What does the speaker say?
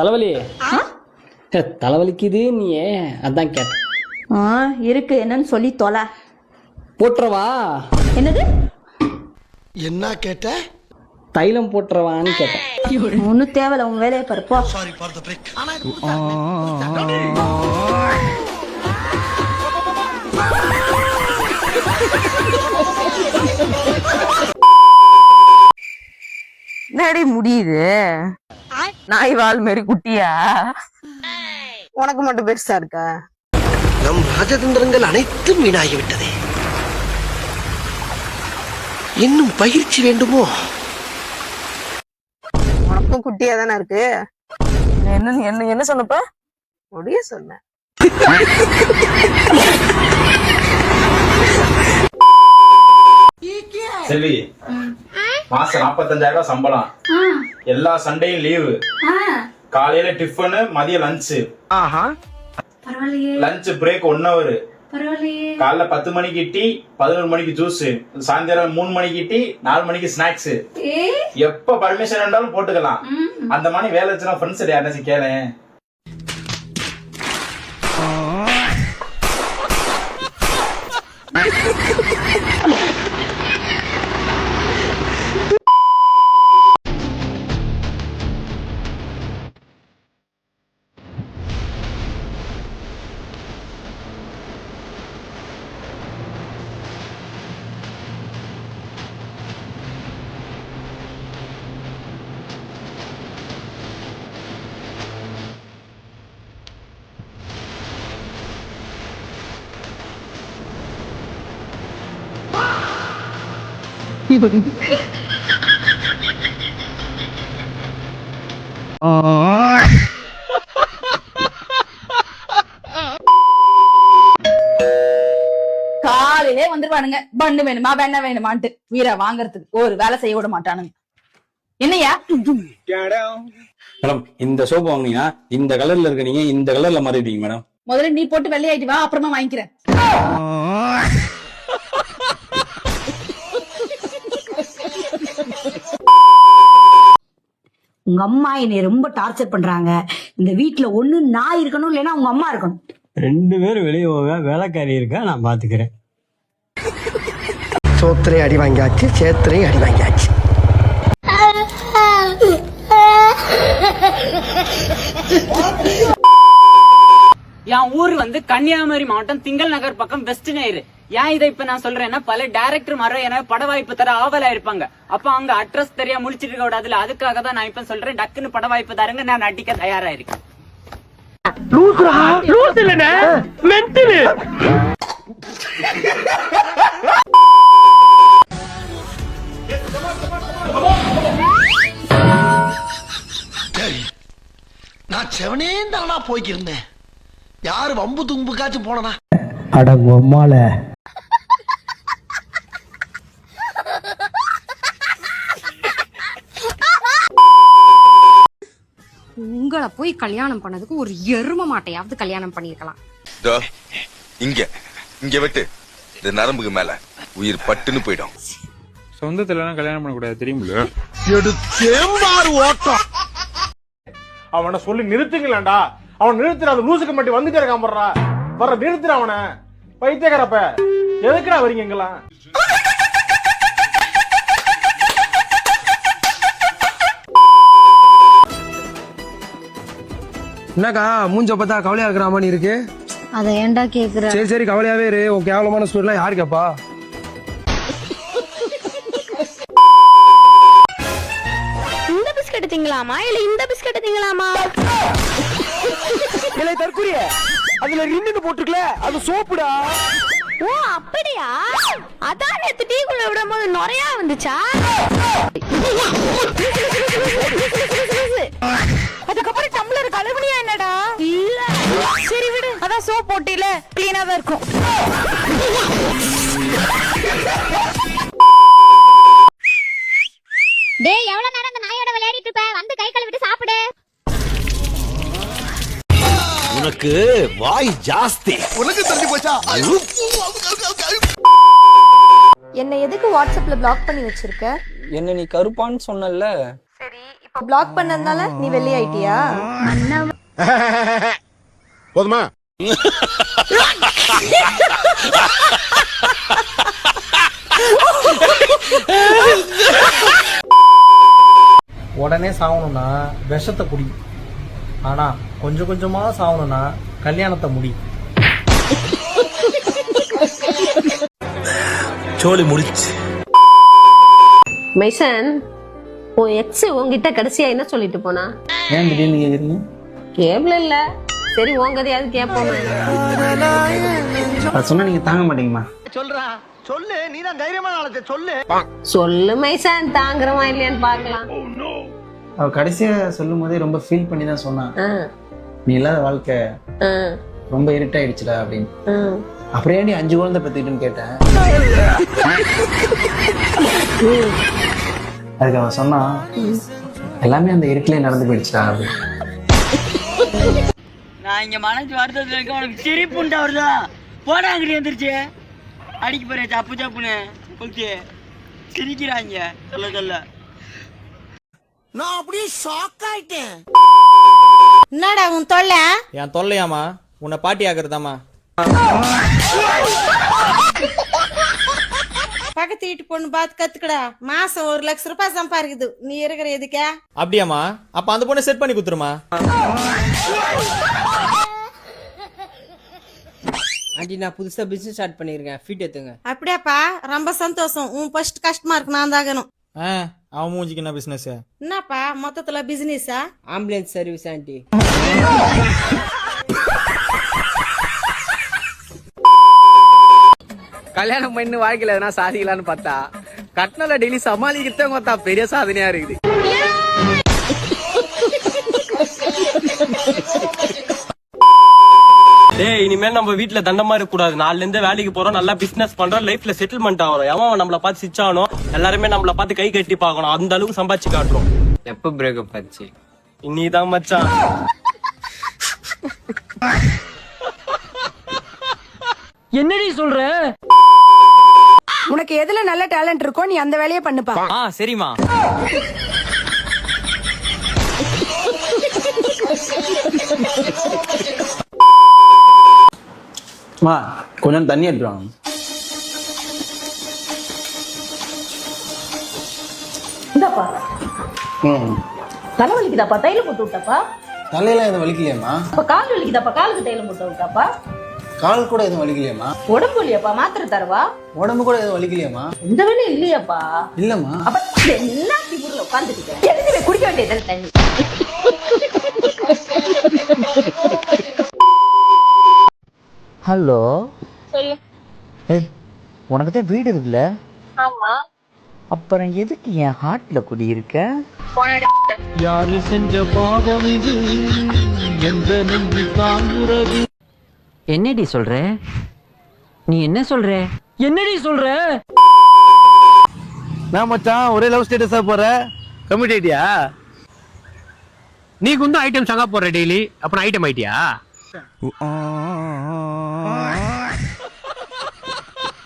தலைவலி தலைவலிக்குது நீ அதான் கேட்டேன். இருக்கு, என்னன்னு சொல்லி தொலை. போட்டுறவா? என்னது? என்ன கேட்ட? தைலம் போட்டுறவான்னு கேட்டேன். ஒன்னும் தேவையில்ல, உன் வேலையை பருப்போ. Sorry for the break. என்னடி முடியுது? நாய் வால் மாரி குட்டியா? உனக்கு மட்டும் பெருசா இருக்கா? நம் ராஜதந்திரங்கள் அனைத்தும் வீணாகிவிட்டதே. இன்னும் பயிற்சி வேண்டுமோ? உனக்கும் குட்டியா தானே இருக்கு. என்ன என்ன என்ன சொன்னப்ப? முடிய சொன்ன. செல்வி, மாசம் 45,000 சம்பளம், எல்லா சண்டையும் லீவு, காலையில டிஃபனு, மதியம் லஞ்சு, லஞ்ச் பிரேக் 1 hour, காலைல 10 மணிக்கு டீ, 11 மணிக்கு ஜூஸ், சாயந்தரம் 3 மணிக்கு டீ, 4 மணிக்கு ஸ்நாக்ஸ். எப்ப பர்மிஷன் இருந்தாலும் போட்டுக்கலாம். அந்த மாதிரி வேலை வச்சுனா ஃப்ரெண்ட்ஸ் யாராச்சும் கேளேன். காலையிலே வந்துருவானுங்க, பண்ணு வேணுமா வெண்ணெய் வேணுமான்ட்டு. வீர வாங்கறதுக்கு ஒரு வேலை செய்ய விட மாட்டானுங்க. என்னையா மேடம், இந்த சோப்பு வாங்குனீங்கன்னா இந்த கலர்ல இருக்க, நீங்க இந்த கலர்ல மாறிடுவீங்க மேடம். முதல்ல நீ போட்டு வெள்ளையாயிட்டு வா, அப்புறமா வாங்கிக்கிறேன். உங்க அம்மா என்னை ரொம்ப டார்ச்சர் பண்றாங்க. இந்த வீட்டுல ஒண்ணு நான் இருக்கணும், இல்லைன்னா உங்க அம்மா இருக்கணும். 2 பேரும் வெளியே போக, வேலைக்காரி இருக்கா, நான் பாத்துக்கிறேன். சோத்திரையும் அடி வாங்கியாச்சு, சேத்திரையும் அடி வாங்கியாச்சு. என் ஊர் வந்து கன்னியாகுமரி மாவட்டம் திங்கள் நகர் பக்கம் வெஸ்ட் நேரு. ஏன் இதை இப்ப நான் சொல்றேன்னா, பல டைரக்டர் மரம் என பட வாய்ப்பு தர ஆவலா இருப்பாங்க. அப்ப அங்க அட்ரஸ் தெரியாம முழிச்சிட்டு இருக்க கூடாதுல, அதுக்காக தான் நான் இப்ப சொல்றேன், டக்குன்னு பட வாய்ப்பு தரங்க, நான் அடிக்க தயாரா இருக்கேன். நான் செவனே தானா போய்க்கிருந்தேன். யாரு வம்பு தும்புக்காச்சும் போனா? அட பொம்மால. உங்களை போய் கல்யாணம் பண்ணதுக்கு ஒரு எரும மாட்டையாவது கல்யாணம் பண்ணிருக்கலாம். இங்க இங்க விட்டு இந்த நரம்புக்கு மேல உயிர் பட்டுன்னு போயிடும். சொந்தத்துல எல்லாம் கல்யாணம் பண்ண கூடாது, தெரியுமில்ல? எடுத்தேம்பாரு ஓட்டம். அவனை சொல்லி நிறுத்துங்களேன்டா. அவன் நிறுத்துற, அந்த லூசுக்கு மட்டும் வந்துட்டே இருக்கான். வர்ற நிறுத்துற அவனை. பைத்தியக்காரப்ப எதுக்குடா வரீங்க எங்கெல்லாம்? என்னக்கா மூஞ்ச பார்த்தா கவலையா இருக்கிற மாதிரி இருக்கு? அதை ஏன்டா கேக்குற? சரி சரி, கவலையாவே இரு. உன் கேவலமான ஸ்டோரிலாம் யாரு கேப்பா? இந்த பிஸ்கட் திங்கலாமா இல்ல இந்த பிஸ்கட் திங்கலாமா? இல்லை தற்குறிய, அதுல ரின்னு போட்டுருக்கல, அது சோப்புடா. ஓ அப்படியா? அதான் நேத்து டீக்குள்ள விடும்போது நுரையா வந்துச்சா? அதுக்கப்புறம் டம்ளர் கழுவுனியா என்னடா? இல்ல. சரி விடு, அதான் சோப் போட்டில கிளீனா தான் இருக்கும். டேய், எவ்வளவு நேரம் அந்த நாயோட விளையாடிட்டு இருப்ப? வந்து கை கழுவிட்டு சாப்பிடு. உனக்கு வாய் ஜாஸ்தி. உனக்கு தள்ளி போச்சா? என்ன எதுக்கு வாட்ஸ்அப்ல பிளாக் பண்ணி வச்சிருக்க? என்ன நீ கருப்பான்னு சொன்னல? சரி, பிளாக் பண்ணதுனால நீ வெளியாயிட்டியா? போதுமா? உடனே சாவணும்னா விஷத்தை குடி, ஆனா கொஞ்சம் கொஞ்சமா சாவணும்னா கல்யாணத்தை முடி. சோலி முடிச்சு. மைசன், உன் எக்ஸ் உங்ககிட்ட கடைசியா என்ன சொல்லிட்டு போனா? ஏன் திடீர்னு கேக்குறீங்க? கேபிள் இல்ல, சரி உங்கதையாவது கேட்போம். அது சொன்னா நீங்க தாங்க மாட்டீங்கம்மா. சொல்றா சொல்லு, நீதான் தைரியமான ஆளத்தை சொல்லு. சொல்லு மைசன், தாங்குறமா இல்லையான்னு பாக்கலாம். அவ கடைசியா சொல்லும் போதே ரொம்ப ஃபீல் பண்ணி தான் சொன்னா, நீ இல்லாத வாழ்க்கை ரொம்ப இருட்டாயிடுச்சுடா அப்படின்னு. அப்புறம் ஏன் நீ 5 குழந்தை பத்திட்டுன்னு கேட்டேன். அதுக்கு அவன் சொன்னா, எல்லாமே அந்த இருட்டிலே நடந்து போயிடுச்சுடா அப்படின்னு. நான் இங்க மனசு வருத்தத்துல இருக்க, உனக்கு சிரிப்புண்டா வருதா? போடா அங்கிட்டு வந்துருச்சு, அடிக்க போறேன் சப்பு சப்புன்னு ஓகே சிரிக்கிறாங்க சொல்ல சொல்ல. நான் அப்படியே ஷாக் ஆயிட்டேன். என்னடா உன் தொல்லை? என் தொல்லையாமா உன்னை பாட்டி ஆக்குறதாமா. பக்கத்து வீட்டு பொண்ணு பார்த்து கத்துக்கடா. மாசம் 1 லட்சம் ரூபாய் சம்பாதிக்குது, நீ இருக்கிற எதுக்கே? அப்படியாமா? அப்ப அந்த பொண்ணை செட் பண்ணி குத்துருமா. ஆண்டி, நான் புதுசா பிசினஸ் ஸ்டார்ட் பண்ணிருக்கேன், ஃபீட் எடுத்துங்க. அப்படியாப்பா, ரொம்ப சந்தோஷம். உன் ஃபர்ஸ்ட் கஸ்டமருக்கு நான் தாகணும். அவன் மூஞ்சிக்கு என்ன பிசினஸ்? என்னப்பா மொத்தத்துல பிசினஸா? Ambulance service aunty. கல்யாணம் பண்ணி வாழ்க்கையில எதனா சாதிக்கலான்னு பார்த்தா, கட்டினல டெய்லி சமாளிக்கிறத பார்த்தா பெரிய சாதனையா இருக்குது. டேய், இனிமேல் நம்ம வீட்டுல தண்டமா இருக்க கூடாது. நாலுல இருந்து வேலைக்கு போறோம், நல்லா பிசினஸ் பண்றோம், லைஃப்ல செட்டில்மெண்ட் ஆகிறோம். எவன் நம்மள பார்த்து சிச்சானோ எல்லாருமே நம்மள பார்த்து கை கட்டி பார்க்கணும். அந்த அளவுக்கு சம்பாதிச்சு காட்டுறோம். எப்ப பிரேக்கப் ஆச்சு? இன்னிதான் மச்சான். என்னடி சொல்ற? உனக்கு எதுல நல்ல டேலண்ட் இருக்கோ நீ அந்த வேலையை பண்ணுப்பா. சரிமா. கொஞ்சம் தண்ணி எடுத்துவாங்க. இந்தாப்பா, தலை வலிக்குதாப்பா, தைலம் போட்டு விட்டாப்பா. தலையெல்லாம் எதுவும் வலிக்கலையாமா? அப்ப கால் வலிக்குதாப்பா, காலுக்கு தைலம் போட்டு விட்டாப்பா. கால் கூட எதுவும் வலிக்கலையாமா? உடம்பு இல்லையாப்பா, மாத்திரை தரவா? உடம்பு கூட எதுவும் வலிக்கலையாமா? இந்த வேலை இல்லையாப்பா. இல்லம்மா. அப்ப என்ன திமுறல உட்காந்துக்கிட்டேன், எழுதி குடிக்க வேண்டியது தண்ணி. ஹலோ, உனக்கு தான் வீடு இருக்குல்ல? ஆமா. அப்புறம் எதுக்கு என் ஹார்ட்ல குடியிருக்க? யாரு செஞ்ச பாவம் இது, எந்த நெஞ்சு தாங்குறது? என்னடி சொல்ற? நீ என்ன சொல்ற? என்னடி சொல்ற? நான் மச்சான் ஒரே லவ் ஸ்டேட்டஸா போற, கமிட் ஆயிட்டியா? நீ குண்டும் ஐட்டம் சங்கா போற டெய்லி, அப்புறம் ஐட்டம் ஆயிட்டியா?